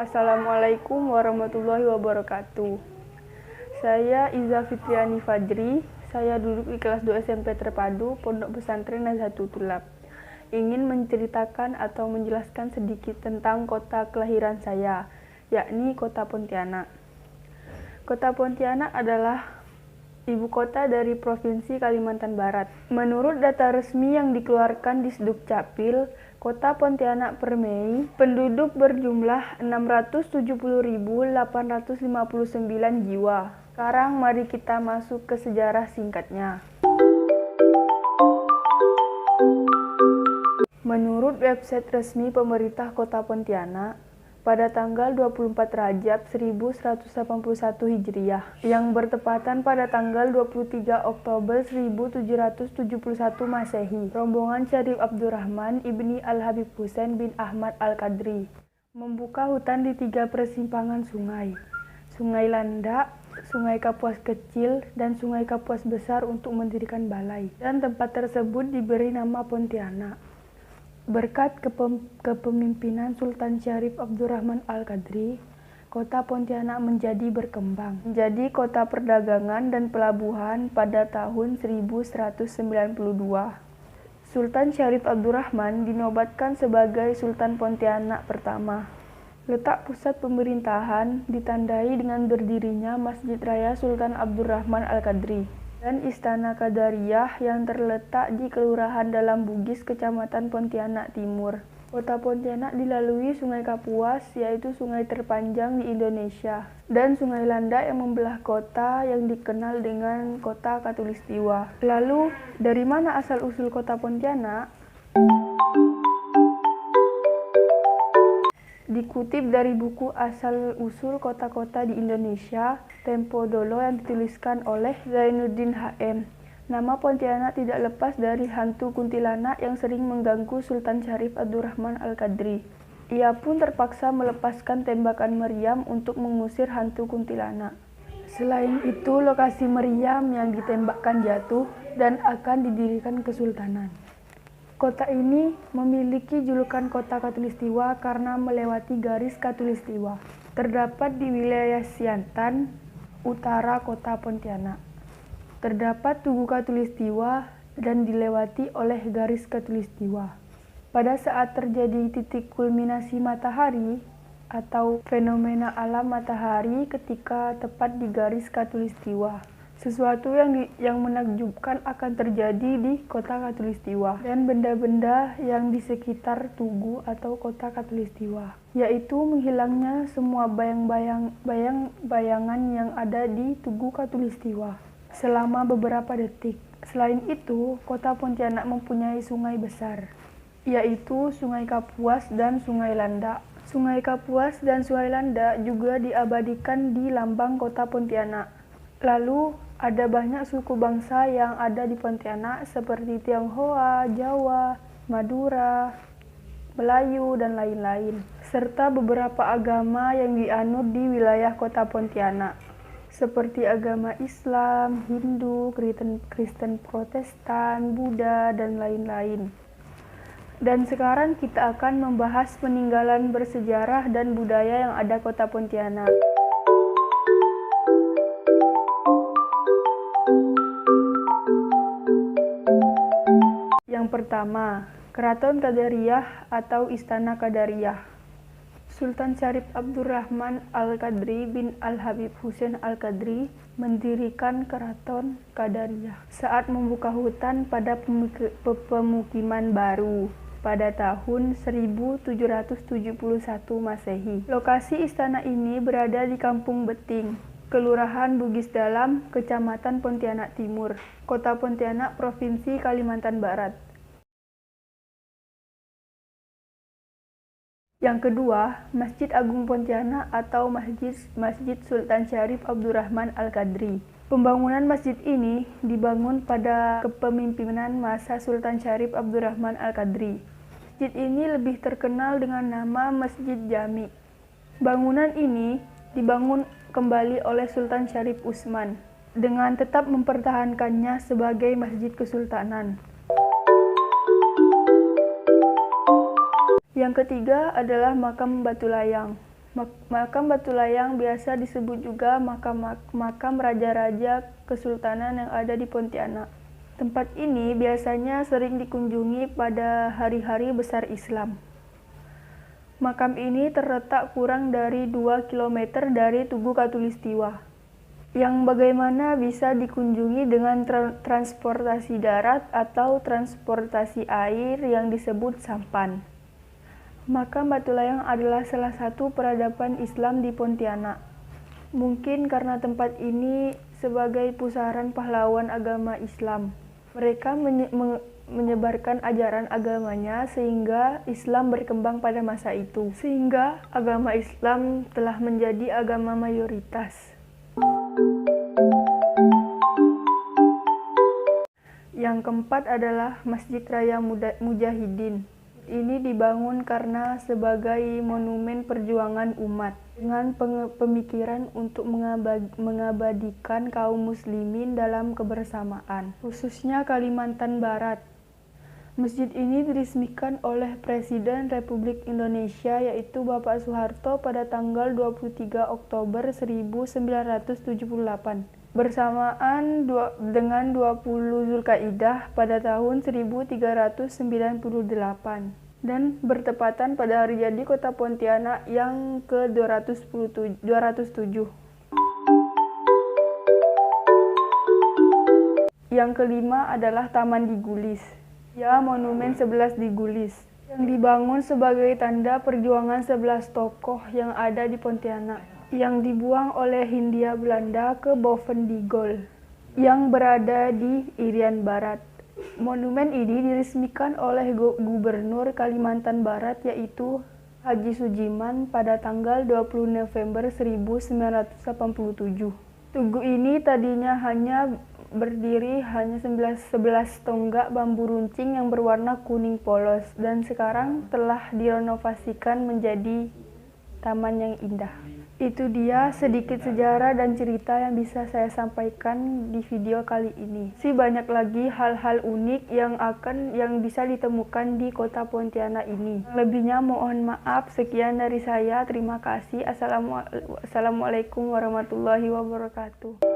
Assalamualaikum warahmatullahi wabarakatuh. Saya Iza Fitriani Fajri. Saya duduk di kelas 2 SMP Terpadu Pondok Pesantren Nazatul Tulab. Ingin menceritakan atau menjelaskan sedikit tentang kota kelahiran saya, yakni kota Pontianak. Kota Pontianak adalah ibu kota dari Provinsi Kalimantan Barat. Menurut data resmi yang dikeluarkan di Sdukcapil, Kota Pontianak per Mei, penduduk berjumlah 670.859 jiwa. Sekarang mari kita masuk ke sejarah singkatnya. Menurut website resmi pemerintah Kota Pontianak, pada tanggal 24 Rajab 1181 Hijriah, yang bertepatan pada tanggal 23 Oktober 1771 Masehi, rombongan Syarif Abdurrahman ibni Al-Habib Husain bin Ahmad Al-Qadri membuka hutan di 3 persimpangan sungai, Sungai Landak, Sungai Kapuas Kecil, dan Sungai Kapuas Besar untuk mendirikan balai, dan tempat tersebut diberi nama Pontianak. Berkat kepemimpinan Sultan Syarif Abdurrahman Al-Qadri, kota Pontianak menjadi berkembang, menjadi kota perdagangan dan pelabuhan pada tahun 1192. Sultan Syarif Abdurrahman dinobatkan sebagai Sultan Pontianak pertama. Letak pusat pemerintahan ditandai dengan berdirinya Masjid Raya Sultan Abdurrahman Al-Qadri dan Istana Qadariyah yang terletak di Kelurahan Dalam Bugis, Kecamatan Pontianak Timur. Kota Pontianak dilalui Sungai Kapuas, yaitu sungai terpanjang di Indonesia, dan Sungai Landak yang membelah kota yang dikenal dengan Kota Khatulistiwa. Lalu, dari mana asal-usul Kota Pontianak? Dikutip dari buku Asal-Usul Kota-Kota di Indonesia, Tempo Dolo yang dituliskan oleh Zainuddin HM. Nama Pontianak tidak lepas dari hantu kuntilanak yang sering mengganggu Sultan Syarif Abdurrahman Al-Qadri. Ia pun terpaksa melepaskan tembakan meriam untuk mengusir hantu kuntilanak. Selain itu, lokasi meriam yang ditembakkan jatuh dan akan didirikan kesultanan. Kota ini memiliki julukan Kota Khatulistiwa karena melewati garis Khatulistiwa. Terdapat di wilayah Siantan, utara Kota Pontianak. Terdapat Tugu Khatulistiwa dan dilewati oleh garis Khatulistiwa. Pada saat terjadi titik kulminasi matahari atau fenomena alam matahari ketika tepat di garis Khatulistiwa, sesuatu yang menakjubkan akan terjadi di Kota Khatulistiwa dan benda-benda yang di sekitar Tugu atau Kota Khatulistiwa, yaitu menghilangnya semua bayangan yang ada di Tugu Khatulistiwa selama beberapa detik. Selain itu, Kota Pontianak mempunyai sungai besar, yaitu Sungai Kapuas dan Sungai Landak. Sungai Kapuas dan Sungai Landak juga diabadikan di lambang Kota Pontianak. Lalu, ada banyak suku bangsa yang ada di Pontianak seperti Tionghoa, Jawa, Madura, Melayu, dan lain-lain. Serta beberapa agama yang dianut di wilayah Kota Pontianak, seperti agama Islam, Hindu, Kristen Protestan, Buddha, dan lain-lain. Dan sekarang kita akan membahas peninggalan bersejarah dan budaya yang ada Kota Pontianak. Yang pertama, Keraton Qadariyah atau Istana Qadariyah. Sultan Syarif Abdurrahman Al-Qadri bin Al-Habib Husain Al-Qadri mendirikan Keraton Qadariyah saat membuka hutan pada pemukiman baru pada tahun 1771 Masehi. Lokasi istana ini berada di Kampung Beting, Kelurahan Bugis Dalam, Kecamatan Pontianak Timur, Kota Pontianak, Provinsi Kalimantan Barat. Yang kedua, Masjid Agung Pontianak atau Masjid Sultan Syarif Abdurrahman Al-Qadri. Pembangunan masjid ini dibangun pada kepemimpinan masa Sultan Syarif Abdurrahman Al-Qadri. Masjid ini lebih terkenal dengan nama Masjid Jami. Bangunan ini dibangun kembali oleh Sultan Syarif Utsman dengan tetap mempertahankannya sebagai masjid kesultanan. Yang ketiga adalah makam Batu Layang. Makam Batu Layang biasa disebut juga makam raja-raja kesultanan yang ada di Pontianak. Tempat ini biasanya sering dikunjungi pada hari-hari besar Islam. Makam ini terletak kurang dari 2 km dari Tugu Katulistiwa, yang bagaimana bisa dikunjungi dengan transportasi darat atau transportasi air yang disebut sampan. Makam Batu Layang adalah salah satu peradaban Islam di Pontianak. Mungkin karena tempat ini sebagai pusaran pahlawan agama Islam. Mereka menyebarkan ajaran agamanya sehingga Islam berkembang pada masa itu. Sehingga agama Islam telah menjadi agama mayoritas. Yang keempat adalah Masjid Raya Mujahidin. Ini dibangun karena sebagai monumen perjuangan umat dengan pemikiran untuk mengabadikan kaum muslimin dalam kebersamaan, khususnya Kalimantan Barat. Masjid ini diresmikan oleh Presiden Republik Indonesia yaitu Bapak Soeharto pada tanggal 23 Oktober 1978. Bersamaan dengan 20 Zulkaidah pada tahun 1398 dan bertepatan pada hari jadi Kota Pontianak yang ke-207. Yang kelima adalah Taman Digulis, ya Monumen 11 Digulis, yang dibangun sebagai tanda perjuangan 11 tokoh yang ada di Pontianak, yang dibuang oleh Hindia Belanda ke Bovendigol yang berada di Irian Barat. Monumen ini diresmikan oleh Gubernur Kalimantan Barat yaitu Haji Sujiman pada tanggal 20 November 1987. Tugu ini tadinya hanya berdiri 11 tonggak bambu runcing yang berwarna kuning polos dan sekarang telah direnovasikan menjadi taman yang indah. Itu dia sedikit sejarah dan cerita yang bisa saya sampaikan di video kali ini. Banyak lagi hal-hal unik yang bisa ditemukan di Kota Pontianak ini. Lebihnya mohon maaf. Sekian dari saya. Terima kasih. Assalamualaikum warahmatullahi wabarakatuh.